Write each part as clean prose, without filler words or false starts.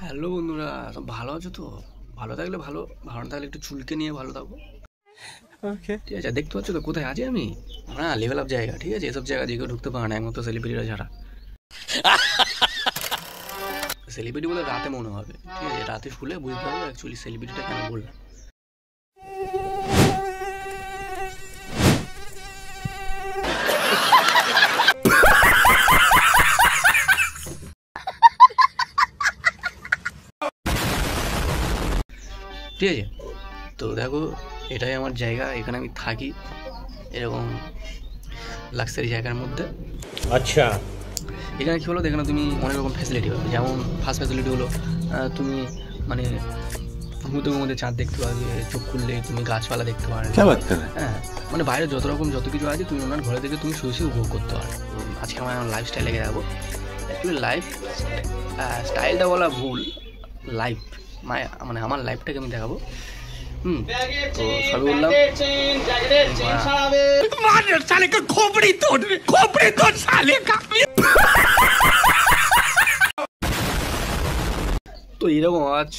Hello বন্ধুরা, সব ভালো আছো তো? ভালো থাকলে ভালো, ভালো না থাকলে একটু চুলকে নিয়ে ভালো থাকবো। ওকে, ঠিক আছে। দেখতে পাচ্ছ তো কোথায় আছি আমি? হ্যাঁ, লেভেল আপ জায়গা, ঠিক আছে। এসব জায়গা যে কেউ ঢুকতে পারে না, একমাত্র সেলিব্রিটিরা ছাড়া। সেলিব্রিটি বলে রাতে মনে হবে, ঠিক আছে। রাতে শুলে বুঝতে হবে অ্যাকচুয়ালি সেলিব্রিটিটা কেন বললাম। ঠিক আছে, তো দেখো এটাই আমার জায়গা, এখানে আমি থাকি এরকম লাক্সারি জায়গার মধ্যে। আচ্ছা, এখানে কী হলো, এখানে তুমি অনেক রকম ফ্যাসিলিটি পাবে। যেমন ফার্স্ট ফ্যাসিলিটি হলো তুমি মানে ঘুমোতে ঘুমোতে চাঁদ দেখতে পাবে, চোখ খুললে তুমি গাছপালা দেখতে পারবে। হ্যাঁ, মানে বাইরে যত কিছু আছে তুমি ওনার ঘরে থেকে তুমি শুয়ে উপভোগ করতে পারো। আজকে আমার লাইফ স্টাইলে যাবো। অ্যাকচুয়ালি লাইফ স্টাইলটা বলা ভুল, লাইফ মানে আমার লাইফটাকে আমি দেখাবো। তো সবই বললাম, তো এরকম আওয়াজ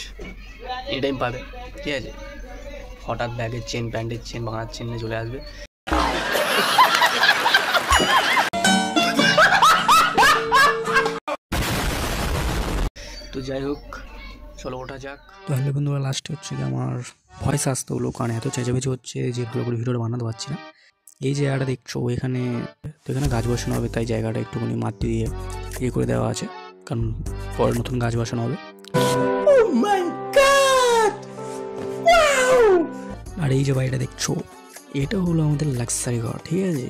এটাই পাবে, ঠিক আছে। হঠাৎ ব্যাগের চেন, প্যান্টের চেন, বাঙার চেন নিয়ে চলে আসবে। তো যাই হোক, চলো ওঠা যাক। তো হ্যালো বন্ধুরা, লাস্টে হচ্ছে কি আমার ভয়েস আসতে হলো, কারণ এত চেঁচামেচি হচ্ছে যে পুরোপুরি ভিডিওটা বানাতে পারছি না। এই জায়গাটা দেখছো এখানে, তো এখানে গাছ বসানো হবে, তাই জায়গাটা একটুখানি মাটি দিয়ে ইয়ে করে দেওয়া আছে, কারণ পরে নতুন গাছ বসানো হবে। আর এই যে বাড়িটা দেখছো, এটা হলো আমাদের লাক্সারি ঘর, ঠিক আছে।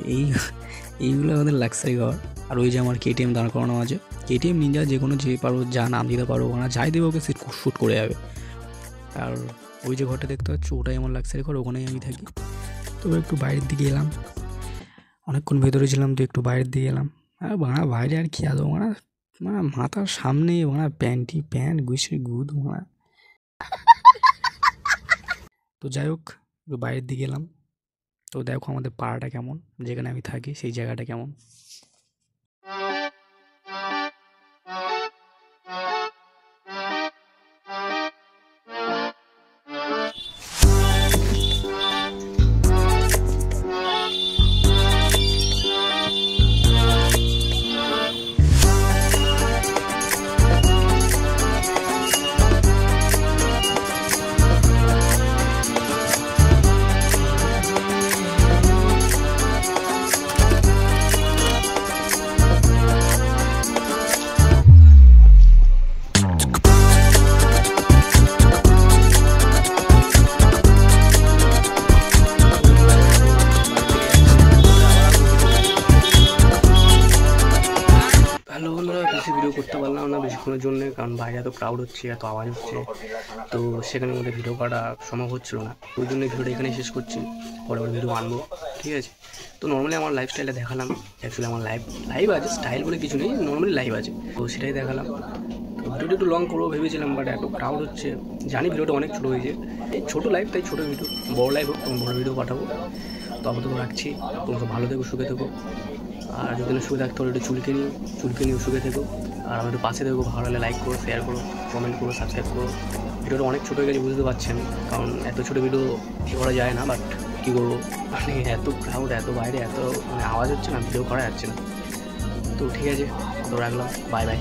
এইগুলো আমাদের লাক্সারি ঘর। আর ওই যে আমার কেটিএম দাঁড় করানো আছে, কেটিএম নিনজা, যে কোনো যে পারো যা নাম দিতে পারো, ওখানে যাই দেবে ওকে শ্যুট করে যাবে। আর ওই যে ঘরটা দেখতে পাচ্ছ, ওটাই আমার লাক্সারি ঘর, ওখানেই আমি থাকি। তো একটু বাইরের দিকে এলাম, অনেকক্ষণ ভেতরে ছিলাম, তো একটু বাইরের দিকে এলাম। আর বাড়া বাইরে আর কি আদৌ মানে মাথার সামনে প্যান্ট গুছিয়ে গুদ মারা। তো যাই হোক, একটু বাইরের দিকে এলাম। তো দেখো আমাদের পাড়াটা কেমন, যেখানে আমি থাকি সেই জায়গাটা কেমন। বেশি ভিডিও করতে পারলাম না বেশিক্ষণের জন্য, কারণ বাইরে এত ক্রাউড হচ্ছে, এত আওয়াজ হচ্ছে, তো সেখানে মধ্যে ভিডিও করা সম্ভব হচ্ছিল না। ওই জন্য ভিডিওটা এখানেই শেষ করছি, পরে ভিডিও আনবো, ঠিক আছে। তো নর্মালি আমার লাইফস্টাইলটা দেখালাম। অ্যাকচুয়ালি আমার লাইভ আছে, স্টাইল বলে কিছু নেই, নর্মালি লাইভ আছে, তো সেটাই দেখালাম। তো ভিডিওটা একটু লং করবো ভেবেছিলাম, বাট এত ক্রাউড হচ্ছে, জানি ভিডিওটা অনেক ছোটো হয়েছে। এই ছোটো লাইভ, তাই ছোটো ভিডিও। বড় লাইভ হোক তখন বড়ো ভিডিও পাঠাবো। তো আপাতত রাখছি, তোমরা ভালো থেকো, সুখে থেকো। আর যদি না শুয়ে থাকতে হলে একটু চুলকে নিও, সুখে থেকো। আর আমাদের পাশে থেকো, ভালো লাগলে লাইক করো, শেয়ার করো, কমেন্ট করো, সাবস্ক্রাইব করো। ভিডিওটা অনেক ছোটো হয়ে গেছে, বুঝতে পারছেন, কারণ এত ছোটো ভিডিও করা যায় না, বাট কী করবো, মানে এত ক্রাউড, এত বাইরে এত আওয়াজ হচ্ছে না, ভিডিও করা যাচ্ছে না। তো ঠিক আছে, তো রাখলাম, বাই বাই।